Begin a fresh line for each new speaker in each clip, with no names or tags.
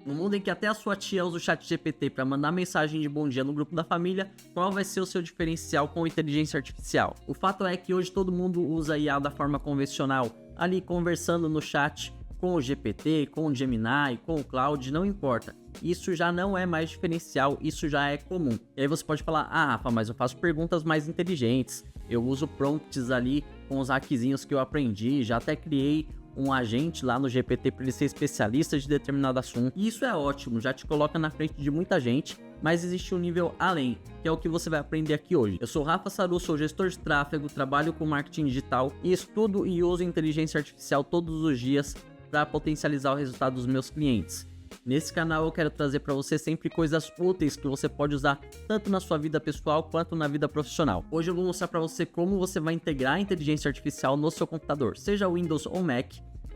No mundo em que até a sua tia usa o ChatGPT para mandar mensagem de bom dia no grupo da família, qual vai ser o seu diferencial com inteligência artificial? O fato é que hoje todo mundo usa IA da forma convencional, ali conversando no chat com o GPT, com o Gemini, com o Claude, não importa. Isso já não é mais diferencial, isso já é comum. E aí você pode falar, ah, Rafa, mas eu faço perguntas mais inteligentes, eu uso prompts ali com os hackzinhos que eu aprendi, já até criei um agente lá no GPT para ele ser especialista de determinado assunto. E isso é ótimo, já te coloca na frente de muita gente, mas existe um nível além, que é o que você vai aprender aqui hoje. Eu sou Rafa Saru, sou gestor de tráfego, trabalho com marketing digital e estudo e uso inteligência artificial todos os dias para potencializar o resultado dos meus clientes. Nesse canal eu quero trazer para você sempre coisas úteis que você pode usar tanto na sua vida pessoal quanto na vida profissional. Hoje eu vou mostrar para você como você vai integrar a inteligência artificial no seu computador, seja Windows ou Mac,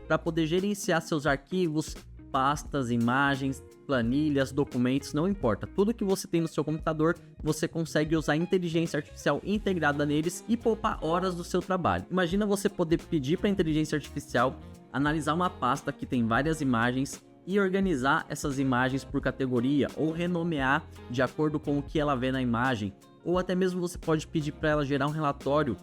para poder gerenciar seus arquivos, pastas, imagens, planilhas, documentos, não importa. Tudo que você tem no seu computador, você consegue usar a inteligência artificial integrada neles e poupar horas do seu trabalho. Imagina você poder pedir para a inteligência artificial analisar uma pasta que tem várias imagens e organizar essas imagens por categoria ou renomear de acordo com o que ela vê na imagem, ou até mesmo você pode pedir para ela gerar um relatório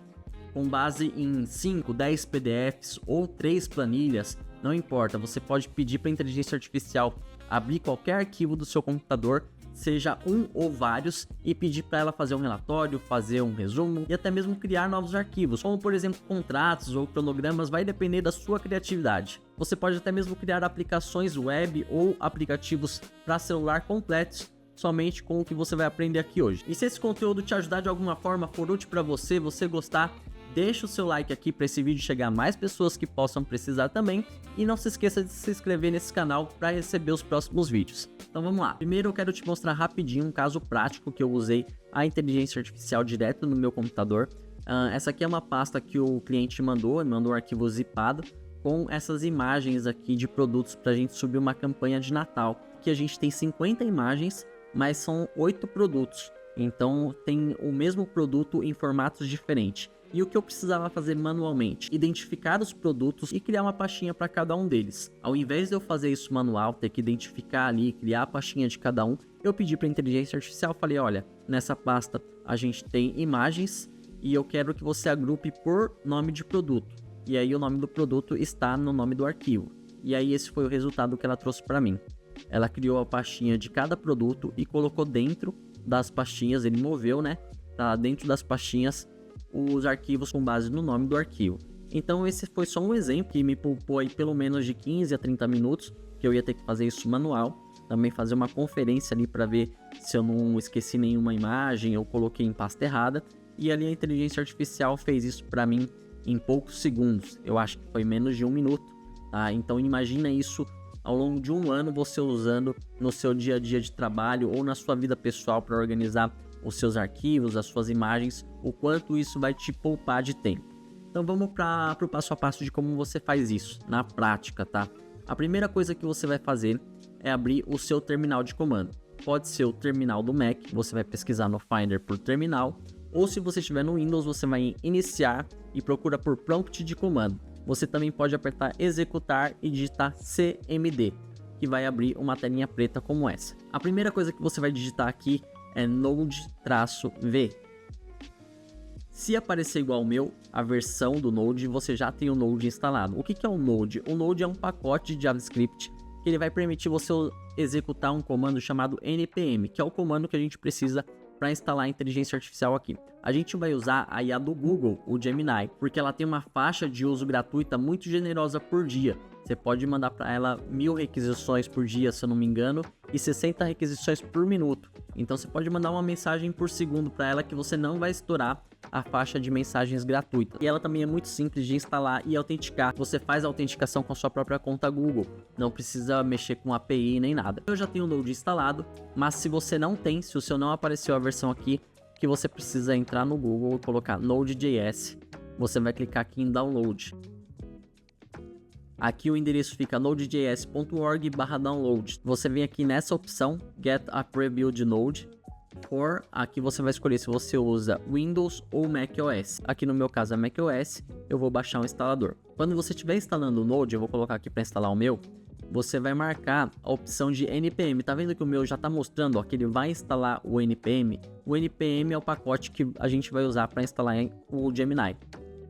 com base em 5, 10 PDFs ou 3 planilhas, não importa, você pode pedir para a inteligência artificial abrir qualquer arquivo do seu computador, seja um ou vários, e pedir para ela fazer um relatório, fazer um resumo e até mesmo criar novos arquivos, como por exemplo contratos ou cronogramas, vai depender da sua criatividade. Você pode até mesmo criar aplicações web ou aplicativos para celular completos, somente com o que você vai aprender aqui hoje. E se esse conteúdo te ajudar de alguma forma, for útil para você, você gostar, deixa o seu like aqui para esse vídeo chegar a mais pessoas que possam precisar também. E não se esqueça de se inscrever nesse canal para receber os próximos vídeos. Então vamos lá. Primeiro eu quero te mostrar rapidinho um caso prático que eu usei a inteligência artificial direto no meu computador. Essa aqui é uma pasta que o cliente mandou um arquivo zipado com essas imagens aqui de produtos para a gente subir uma campanha de Natal. Que a gente tem 50 imagens, mas são 8 produtos. Então tem o mesmo produto em formatos diferentes. E o que eu precisava fazer manualmente? Identificar os produtos e criar uma pastinha para cada um deles. Ao invés de eu fazer isso manual, ter que identificar ali, criar a pastinha de cada um, eu pedi para a inteligência artificial, falei, olha, nessa pasta a gente tem imagens e eu quero que você agrupe por nome de produto. E aí o nome do produto está no nome do arquivo. E aí esse foi o resultado que ela trouxe para mim. Ela criou a pastinha de cada produto e colocou dentro das pastinhas, ele moveu, né? Tá dentro das pastinhas os arquivos com base no nome do arquivo. Então esse foi só um exemplo que me poupou aí pelo menos de 15 a 30 minutos, que eu ia ter que fazer isso manual, também fazer uma conferência ali para ver se eu não esqueci nenhuma imagem ou coloquei em pasta errada, e ali a inteligência artificial fez isso para mim em poucos segundos, eu acho que foi menos de 1 minuto, tá? Então imagina isso ao longo de 1 ano você usando no seu dia a dia de trabalho ou na sua vida pessoal para organizar os seus arquivos, as suas imagens, o quanto isso vai te poupar de tempo. Então vamos para o passo a passo de como você faz isso, na prática, tá? A primeira coisa que você vai fazer é abrir o seu terminal de comando. Pode ser o terminal do Mac, você vai pesquisar no Finder por terminal, ou se você estiver no Windows, você vai em iniciar e procura por prompt de comando. Você também pode apertar executar e digitar CMD, que vai abrir uma telinha preta como essa. A primeira coisa que você vai digitar aqui é Node-V. Se aparecer igual ao meu, a versão do Node, você já tem o Node instalado. O que é o Node? O Node é um pacote de JavaScript que ele vai permitir você executar um comando chamado npm, que é o comando que a gente precisa para instalar a inteligência artificial aqui. A gente vai usar a IA do Google, o Gemini, porque ela tem uma faixa de uso gratuita muito generosa por dia. Você pode mandar para ela 1000 requisições por dia, se eu não me engano, e 60 requisições por minuto. Então você pode mandar uma mensagem por segundo para ela que você não vai estourar a faixa de mensagens gratuita. E ela também é muito simples de instalar e autenticar. Você faz a autenticação com a sua própria conta Google. Não precisa mexer com API nem nada. Eu já tenho o Node instalado, mas se você não tem, se o seu não apareceu a versão aqui, que você precisa entrar no Google e colocar Node.js. Você vai clicar aqui em Download. Aqui o endereço fica nodejs.org/download. Você vem aqui nessa opção Get a Pre-build Node. Aqui você vai escolher se você usa Windows ou macOS. Aqui no meu caso é macOS, eu vou baixar o instalador. Quando você estiver instalando o Node, eu vou colocar aqui para instalar o meu, você vai marcar a opção de NPM. Tá vendo que o meu já tá mostrando, ó, que ele vai instalar o NPM? O NPM é o pacote que a gente vai usar para instalar o Gemini.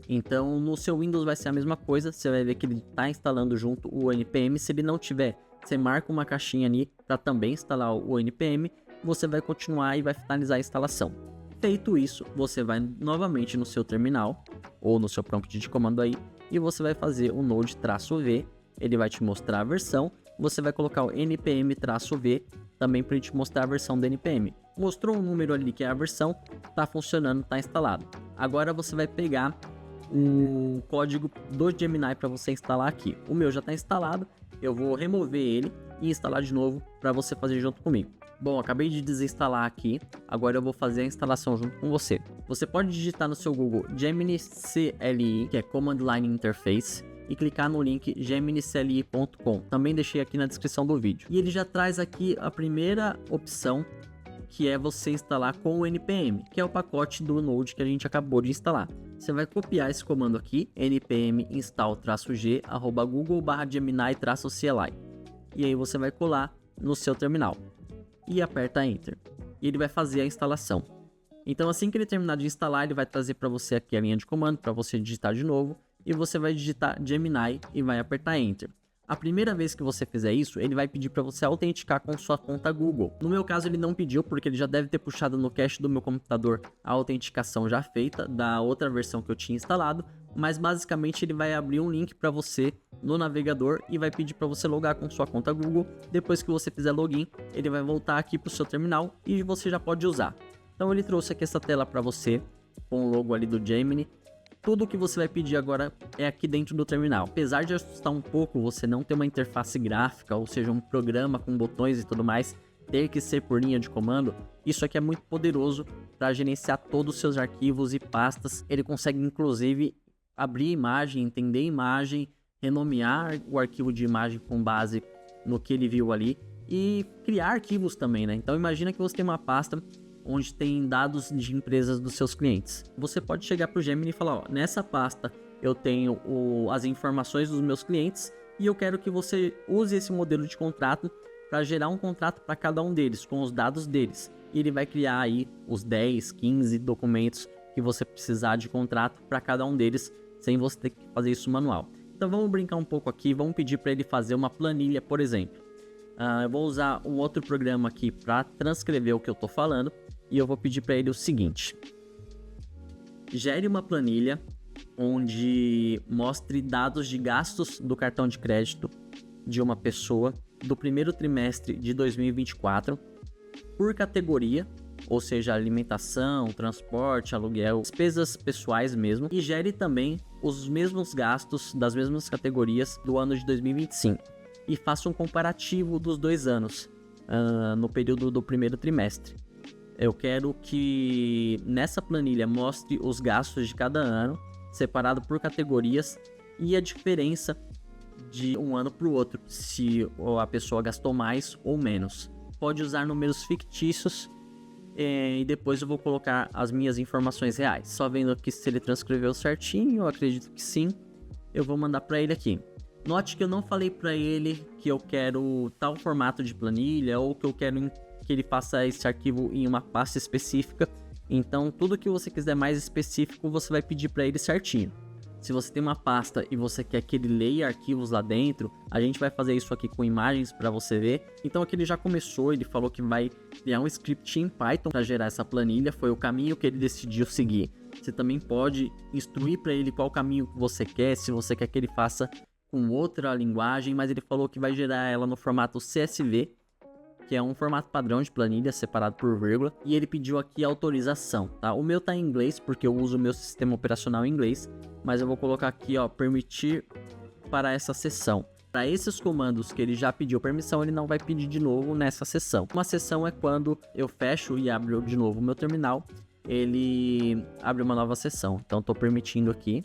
Então, no seu Windows vai ser a mesma coisa, você vai ver que ele tá instalando junto o NPM. Se ele não tiver, você marca uma caixinha ali para também instalar o NPM, você vai continuar e vai finalizar a instalação. Feito isso, você vai novamente no seu terminal, ou no seu prompt de comando aí, e você vai fazer o node-v, ele vai te mostrar a versão, você vai colocar o npm-v, também para ele te mostrar a versão do npm. Mostrou um número ali que é a versão, tá funcionando, tá instalado. Agora você vai pegar o código do Gemini para você instalar aqui. O meu já está instalado, eu vou remover ele e instalar de novo para você fazer junto comigo. Bom, acabei de desinstalar aqui, agora eu vou fazer a instalação junto com você. Você pode digitar no seu Google Gemini CLI, que é Command Line Interface, e clicar no link geminicli.com. Também deixei aqui na descrição do vídeo. E ele já traz aqui a primeira opção, que é você instalar com o NPM, que é o pacote do Node que a gente acabou de instalar. Você vai copiar esse comando aqui, npm install-g @google/gemini-cli. E aí você vai colar no seu terminal e aperta Enter. E ele vai fazer a instalação. Então assim que ele terminar de instalar, ele vai trazer para você aqui a linha de comando para você digitar de novo. E você vai digitar Gemini e vai apertar Enter. A primeira vez que você fizer isso, ele vai pedir para você autenticar com sua conta Google. No meu caso, ele não pediu, porque ele já deve ter puxado no cache do meu computador a autenticação já feita da outra versão que eu tinha instalado. Mas basicamente ele vai abrir um link para você no navegador e vai pedir para você logar com sua conta Google. Depois que você fizer login, ele vai voltar aqui para o seu terminal e você já pode usar. Então ele trouxe aqui essa tela para você, com o logo ali do Gemini. Tudo que você vai pedir agora é aqui dentro do terminal. Apesar de assustar um pouco você não ter uma interface gráfica, ou seja, um programa com botões e tudo mais, ter que ser por linha de comando, isso aqui é muito poderoso para gerenciar todos os seus arquivos e pastas. Ele consegue inclusive abrir imagem, entender imagem, renomear o arquivo de imagem com base no que ele viu ali e criar arquivos também, né? Então imagina que você tem uma pasta onde tem dados de empresas dos seus clientes. Você pode chegar para o Gemini e falar, ó, nessa pasta eu tenho as informações dos meus clientes e eu quero que você use esse modelo de contrato para gerar um contrato para cada um deles, com os dados deles. E ele vai criar aí os 10, 15 documentos que você precisar de contrato para cada um deles, sem você ter que fazer isso manual. Então vamos brincar um pouco aqui, vamos pedir para ele fazer uma planilha, por exemplo. Eu vou usar um outro programa aqui para transcrever o que eu estou falando. E eu vou pedir para ele o seguinte: gere uma planilha onde mostre dados de gastos do cartão de crédito de uma pessoa do primeiro trimestre de 2024 por categoria, ou seja, alimentação, transporte, aluguel, despesas pessoais mesmo, e gere também os mesmos gastos das mesmas categorias do ano de 2025 e faça um comparativo dos 2 anos no período do primeiro trimestre. Eu quero que nessa planilha mostre os gastos de cada ano, separado por categorias, e a diferença de um ano para o outro, se a pessoa gastou mais ou menos. Pode usar números fictícios e depois eu vou colocar as minhas informações reais. Só vendo aqui se ele transcreveu certinho, eu acredito que sim. Eu vou mandar para ele aqui. Note que eu não falei para ele que eu quero tal formato de planilha ou que eu quero que ele faça esse arquivo em uma pasta específica. Então tudo que você quiser mais específico você vai pedir para ele certinho. Se você tem uma pasta e você quer que ele leia arquivos lá dentro, a gente vai fazer isso aqui com imagens para você ver. Então aqui ele já começou, ele falou que vai criar um script em Python para gerar essa planilha, foi o caminho que ele decidiu seguir. Você também pode instruir para ele qual caminho que você quer, se você quer que ele faça com outra linguagem, mas ele falou que vai gerar ela no formato CSV, que é um formato padrão de planilha separado por vírgula, e ele pediu aqui autorização, tá? O meu tá em inglês porque eu uso o meu sistema operacional em inglês, mas eu vou colocar aqui, ó, permitir para essa sessão. Para esses comandos que ele já pediu permissão, ele não vai pedir de novo nessa sessão. Uma sessão é quando eu fecho e abro de novo o meu terminal, ele abre uma nova sessão. Então estou permitindo aqui.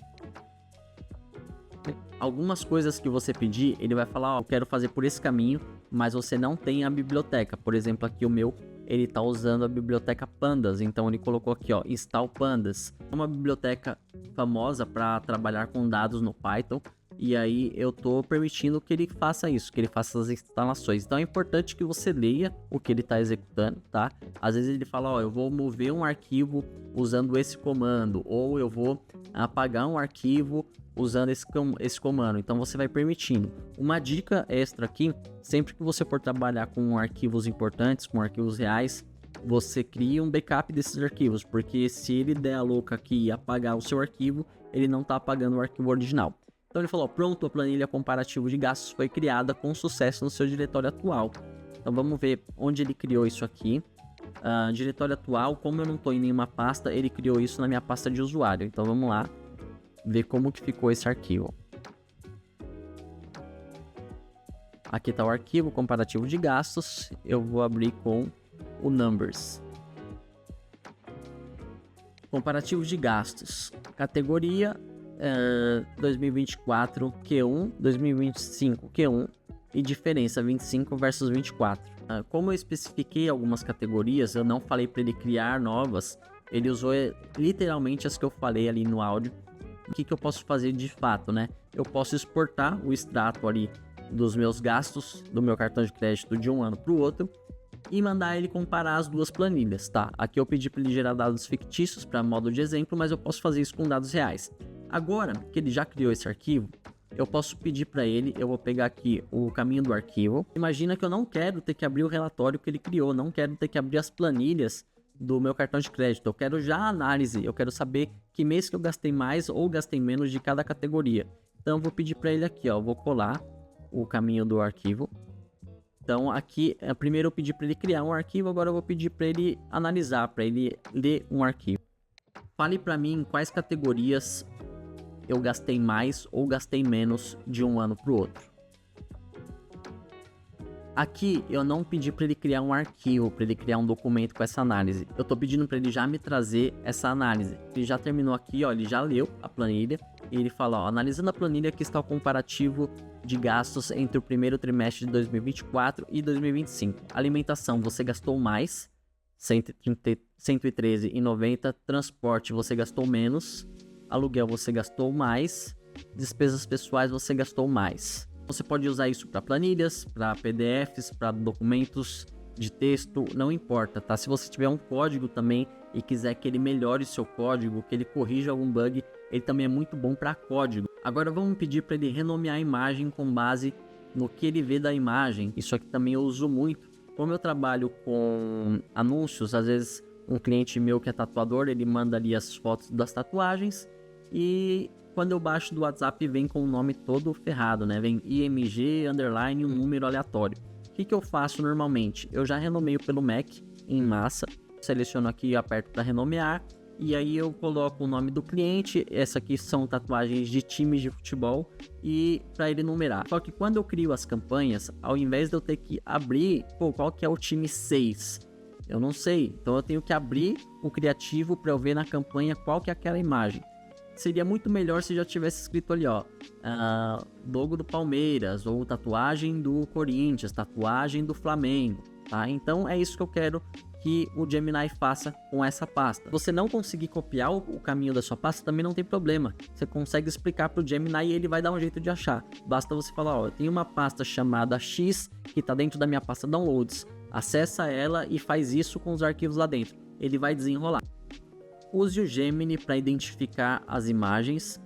Algumas coisas que você pedir, ele vai falar, ó, eu quero fazer por esse caminho, mas você não tem a biblioteca. Por exemplo, aqui o meu, ele tá usando a biblioteca Pandas, então ele colocou aqui, ó, install Pandas. É uma biblioteca famosa para trabalhar com dados no Python, E aí eu tô permitindo que ele faça isso, que ele faça as instalações. Então é importante que você leia o que ele está executando, tá? Às vezes ele fala, ó, eu vou mover um arquivo usando esse comando, ou eu vou apagar um arquivo usando esse comando. Então você vai permitindo. Uma dica extra aqui, sempre que você for trabalhar com arquivos importantes, com arquivos reais, você cria um backup desses arquivos, porque se ele der a louca aqui e apagar o seu arquivo, ele não está apagando o arquivo original. Então ele falou, pronto, a planilha comparativa de gastos foi criada com sucesso no seu diretório atual. Então vamos ver onde ele criou isso aqui. Diretório atual, como eu não estou em nenhuma pasta, ele criou isso na minha pasta de usuário. Então vamos lá, ver como que ficou esse arquivo. Aqui está o arquivo comparativo de gastos, eu vou abrir com o Numbers. Comparativo de gastos, categoria 2024 Q1, 2025 Q1 e diferença 25 versus 24. Como eu especifiquei algumas categorias, eu não falei para ele criar novas, ele usou literalmente as que eu falei ali no áudio. O que eu posso fazer de fato, né? Eu posso exportar o extrato ali dos meus gastos do meu cartão de crédito de um ano para o outro e mandar ele comparar as duas planilhas, tá? Aqui eu pedi para ele gerar dados fictícios para modo de exemplo, mas eu posso fazer isso com dados reais. Agora que ele já criou esse arquivo, eu posso pedir para ele, eu vou pegar aqui o caminho do arquivo. Imagina que eu não quero ter que abrir o relatório que ele criou, não quero ter que abrir as planilhas do meu cartão de crédito. Eu quero já a análise, eu quero saber que mês que eu gastei mais ou gastei menos de cada categoria. Então eu vou pedir para ele aqui, ó, eu vou colar o caminho do arquivo. Então aqui, primeiro eu pedi para ele criar um arquivo, agora eu vou pedir para ele analisar, para ele ler um arquivo. Fale para mim em quais categorias eu gastei mais ou gastei menos de um ano para o outro. Aqui eu não pedi para ele criar um arquivo, para ele criar um documento com essa análise. Eu estou pedindo para ele já me trazer essa análise. Ele já terminou aqui, ó, ele já leu a planilha e ele fala, ó, analisando a planilha, aqui está o comparativo de gastos entre o primeiro trimestre de 2024 e 2025. Alimentação, você gastou mais, 113,90. Transporte, você gastou menos. Aluguel, você gastou mais. Despesas pessoais, você gastou mais. Você pode usar isso para planilhas, para PDFs, para documentos de texto, não importa, tá? Se você tiver um código também e quiser que ele melhore seu código, que ele corrija algum bug, ele também é muito bom para código. Agora vamos pedir para ele renomear a imagem com base no que ele vê da imagem. Isso aqui também eu uso muito. Como eu trabalho com anúncios, às vezes um cliente meu que é tatuador, ele manda ali as fotos das tatuagens e quando eu baixo do WhatsApp vem com o nome todo ferrado, né? Vem IMG, underline, um número aleatório. O que eu faço normalmente? Eu já renomeio pelo Mac em massa, seleciono aqui e aperto para renomear, e aí eu coloco o nome do cliente. Essa aqui são tatuagens de times de futebol e para ele numerar. Só que quando eu crio as campanhas, ao invés de eu ter que abrir, qual que é o time 6? Eu não sei, então eu tenho que abrir o criativo para eu ver na campanha qual que é aquela imagem. Seria muito melhor se já tivesse escrito ali, ó, logo do Palmeiras, ou tatuagem do Corinthians, tatuagem do Flamengo, tá? Então é isso que eu quero que o Gemini faça com essa pasta. Se você não conseguir copiar o caminho da sua pasta, também não tem problema. Você consegue explicar para o Gemini e ele vai dar um jeito de achar. Basta você falar, ó, eu tenho uma pasta chamada X que está dentro da minha pasta Downloads. Acessa ela e faz isso com os arquivos lá dentro. Ele vai desenrolar. Use o Gemini para identificar as imagens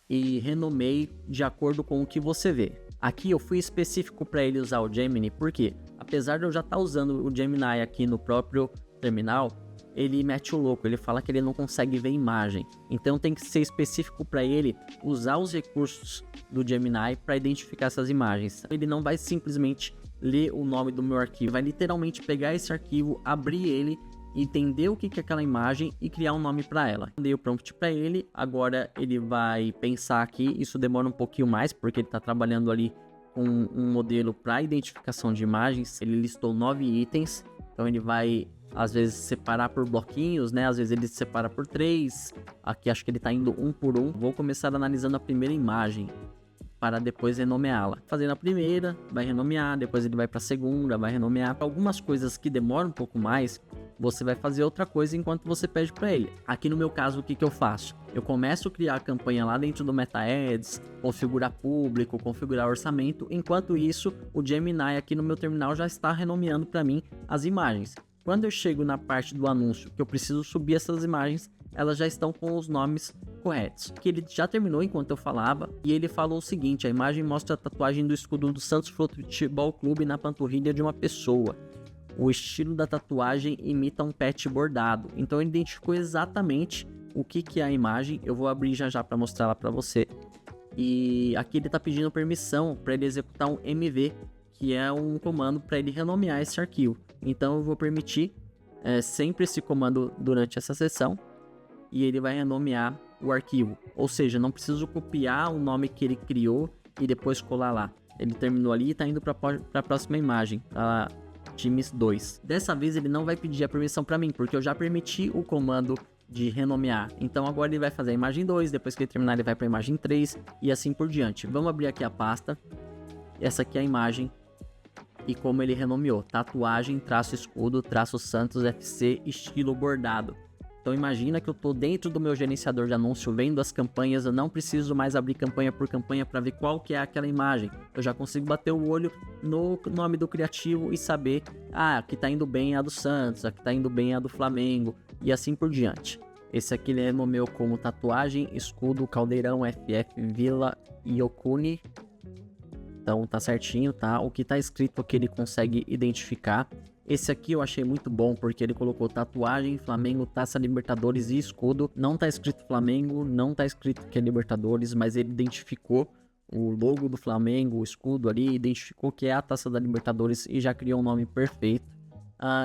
e renomeie de acordo com o que você vê. Aqui eu fui específico para ele usar o Gemini, porque apesar de eu já estar usando o Gemini aqui no próprio terminal, ele mete o louco, ele fala que ele não consegue ver imagem. Então tem que ser específico para ele usar os recursos do Gemini para identificar essas imagens. Ele não vai simplesmente ler o nome do meu arquivo, vai literalmente pegar esse arquivo, abrir ele, entender o que é aquela imagem e criar um nome para ela. Dei o prompt para ele, agora ele vai pensar aqui. Isso demora um pouquinho mais porque ele está trabalhando ali com um modelo para identificação de imagens. Ele listou 9 itens, então ele vai às vezes separar por bloquinhos, né? Às vezes ele separa por 3. Aqui acho que ele está indo um por um. Vou começar analisando a primeira imagem para depois renomeá-la. Fazendo a primeira, vai renomear, depois ele vai para a segunda, vai renomear. Algumas coisas que demoram um pouco mais, você vai fazer outra coisa enquanto você pede para ele. Aqui no meu caso, o que eu faço? Eu começo a criar a campanha lá dentro do Meta Ads, configurar público, configurar orçamento. Enquanto isso, o Gemini aqui no meu terminal já está renomeando para mim as imagens. Quando eu chego na parte do anúncio que eu preciso subir essas imagens, elas já estão com os nomes corretos. Que ele já terminou enquanto eu falava, e ele falou o seguinte: a imagem mostra a tatuagem do escudo do Santos Futebol Clube na panturrilha de uma pessoa. O estilo da tatuagem imita um pet bordado. Então ele identificou exatamente o que é a imagem. Eu vou abrir já para mostrar ela para você. E aqui ele está pedindo permissão para ele executar um MV, que é um comando para ele renomear esse arquivo. Então eu vou permitir sempre esse comando durante essa sessão, e ele vai renomear o arquivo. Ou seja, não preciso copiar o nome que ele criou e depois colar lá. Ele terminou ali e está indo para a próxima imagem, para Times 2. Dessa vez ele não vai pedir a permissão para mim, porque eu já permiti o comando de renomear. Então agora ele vai fazer a imagem 2, depois que ele terminar ele vai para a imagem 3 e assim por diante. Vamos abrir aqui a pasta. Essa aqui é a imagem e como ele renomeou: tatuagem, traço escudo, traço Santos FC, estilo bordado. Então imagina que eu estou dentro do meu gerenciador de anúncio vendo as campanhas, eu não preciso mais abrir campanha por campanha para ver qual que é aquela imagem. Eu já consigo bater o olho no nome do criativo e saber, aqui tá indo bem a do Santos, aqui tá indo bem a do Flamengo e assim por diante. Esse aqui ele renomeou como tatuagem, escudo, caldeirão, FF, Vila Yokuni. Então tá certinho, tá? O que tá escrito aqui ele consegue identificar. Esse aqui eu achei muito bom, porque ele colocou tatuagem, Flamengo, Taça Libertadores e escudo. Não tá escrito Flamengo, não tá escrito que é Libertadores, mas ele identificou o logo do Flamengo, o escudo ali, identificou que é a Taça da Libertadores e já criou um nome perfeito.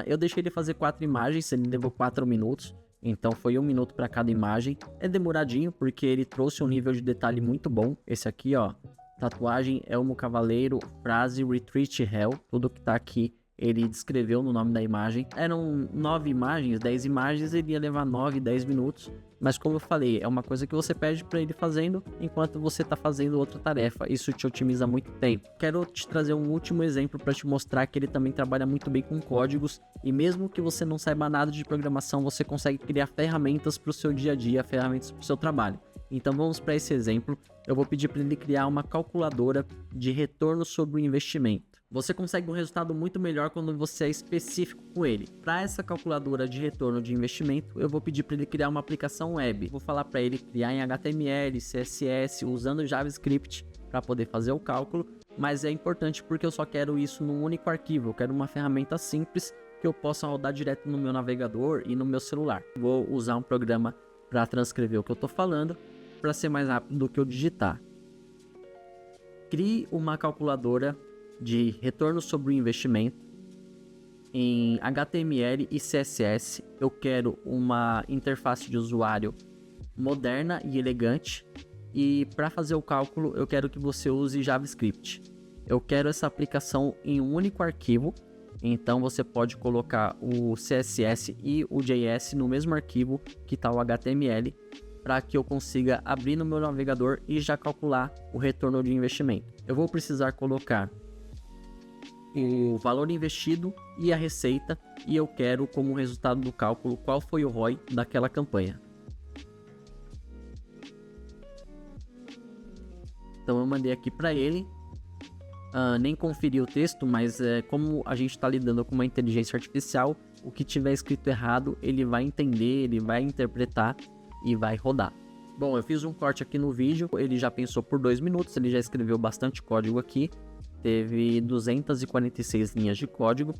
Eu deixei ele fazer 4 imagens, ele levou 4 minutos, então foi 1 minuto para cada imagem. É demoradinho, porque ele trouxe um nível de detalhe muito bom. Esse aqui, ó, tatuagem, Elmo Cavaleiro, frase, Retreat Hell, tudo que tá aqui ele descreveu no nome da imagem. Eram 9 imagens, 10 imagens, ele ia levar 9, 10 minutos. Mas como eu falei, é uma coisa que você pede para ele fazendo enquanto você está fazendo outra tarefa. Isso te otimiza muito tempo. Quero te trazer um último exemplo para te mostrar que ele também trabalha muito bem com códigos. E mesmo que você não saiba nada de programação, você consegue criar ferramentas para o seu dia a dia, ferramentas para o seu trabalho. Então vamos para esse exemplo. Eu vou pedir para ele criar uma calculadora de retorno sobre o investimento. Você consegue um resultado muito melhor quando você é específico com ele. Para essa calculadora de retorno de investimento, eu vou pedir para ele criar uma aplicação web. Vou falar para ele criar em HTML, CSS, usando JavaScript para poder fazer o cálculo. Mas é importante porque eu só quero isso num único arquivo. Eu quero uma ferramenta simples que eu possa rodar direto no meu navegador e no meu celular. Vou usar um programa para transcrever o que eu estou falando, para ser mais rápido do que eu digitar. Crie uma calculadora de retorno sobre o investimento em HTML e CSS. Eu quero uma interface de usuário moderna e elegante, e para fazer o cálculo eu quero que você use JavaScript. Eu quero essa aplicação em um único arquivo, então você pode colocar o CSS e o JS no mesmo arquivo que está o HTML, para que eu consiga abrir no meu navegador e já calcular o retorno de investimento. Eu vou precisar colocar o valor investido e a receita, e eu quero como resultado do cálculo qual foi o ROI daquela campanha. Então eu mandei aqui para ele, nem conferi o texto, mas como a gente está lidando com uma inteligência artificial, o que tiver escrito errado ele vai entender, ele vai interpretar e vai rodar. Bom, eu fiz um corte aqui no vídeo, ele já pensou por 2 minutos, ele já escreveu bastante código aqui. Teve 246 linhas de código.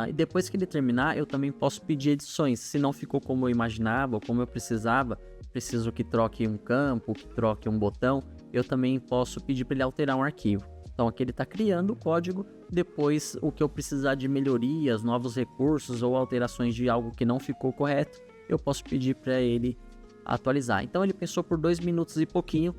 E depois que ele terminar, eu também posso pedir edições. Se não ficou como eu imaginava ou como eu precisava, preciso que troque um campo, que troque um botão, eu também posso pedir para ele alterar um arquivo. Então aqui ele está criando o código. Depois, o que eu precisar de melhorias, novos recursos ou alterações de algo que não ficou correto, eu posso pedir para ele atualizar. Então ele pensou por 2 minutos e pouquinho.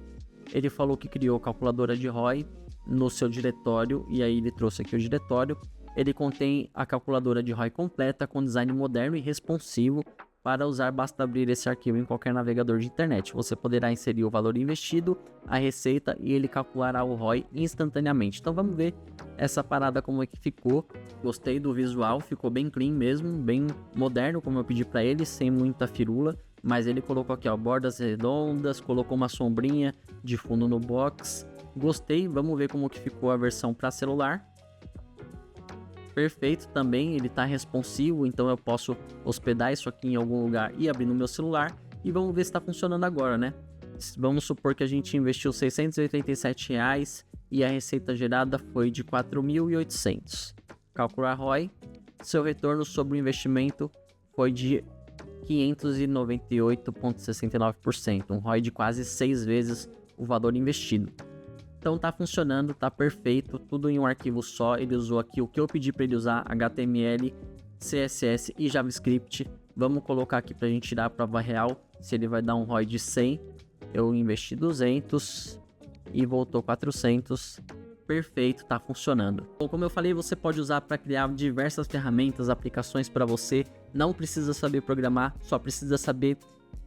Ele falou que criou calculadora de ROI no seu diretório, e aí ele trouxe aqui o diretório. Ele contém a calculadora de ROI completa, com design moderno e responsivo, Para usar, basta abrir esse arquivo em qualquer navegador de internet. Você poderá inserir o valor investido, a receita e ele calculará o ROI instantaneamente. Então vamos ver essa parada como é que ficou. Gostei do visual, ficou bem clean mesmo, bem moderno como eu pedi para ele, sem muita firula. Mas ele colocou aqui, ó, bordas redondas, colocou uma sombrinha de fundo no box. Gostei, vamos ver como que ficou a versão para celular. Perfeito também, ele tá responsivo, então eu posso hospedar isso aqui em algum lugar e abrir no meu celular. E vamos ver se está funcionando agora, né? Vamos supor que a gente investiu R$ 687 e a receita gerada foi de 4.800. Calcular ROI, seu retorno sobre o investimento foi de 598,69%, um ROI de quase 6 vezes o valor investido. Então tá funcionando, tá perfeito, tudo em um arquivo só. Ele usou aqui o que eu pedi para ele usar, HTML, CSS e JavaScript. Vamos colocar aqui para a gente tirar a prova real, se ele vai dar um ROI de 100. Eu investi 200 e voltou 400. Perfeito, tá funcionando. Bom, como eu falei, você pode usar para criar diversas ferramentas, aplicações para você. Não precisa saber programar, só precisa saber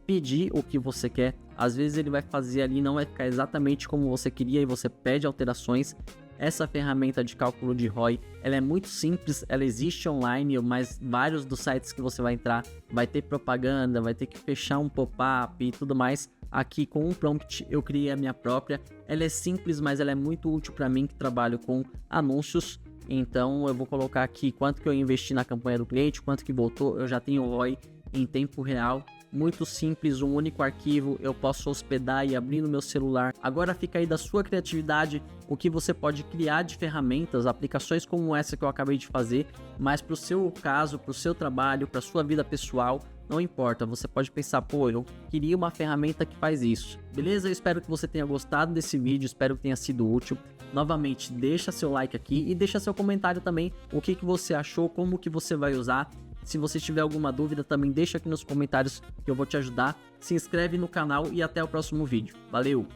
pedir o que você quer. Às vezes ele vai fazer ali, não vai ficar exatamente como você queria e você pede alterações. Essa ferramenta de cálculo de ROI, ela é muito simples, ela existe online, mas vários dos sites que você vai entrar vai ter propaganda, vai ter que fechar um pop-up e tudo mais. Aqui com um prompt eu criei a minha própria. Ela é simples, mas ela é muito útil para mim que trabalho com anúncios. Então eu vou colocar aqui quanto que eu investi na campanha do cliente, quanto que voltou. Eu já tenho o ROI em tempo real. Muito simples, um único arquivo, eu posso hospedar e abrir no meu celular. Agora fica aí da sua criatividade o que você pode criar de ferramentas, aplicações como essa que eu acabei de fazer, mas para o seu caso, para o seu trabalho, para a sua vida pessoal, não importa, você pode pensar, pô, eu queria uma ferramenta que faz isso. Beleza? Eu espero que você tenha gostado desse vídeo, espero que tenha sido útil. Novamente, deixa seu like aqui e deixa seu comentário também, o que você achou, como que você vai usar. Se você tiver alguma dúvida, também deixa aqui nos comentários que eu vou te ajudar. Se inscreve no canal e até o próximo vídeo. Valeu!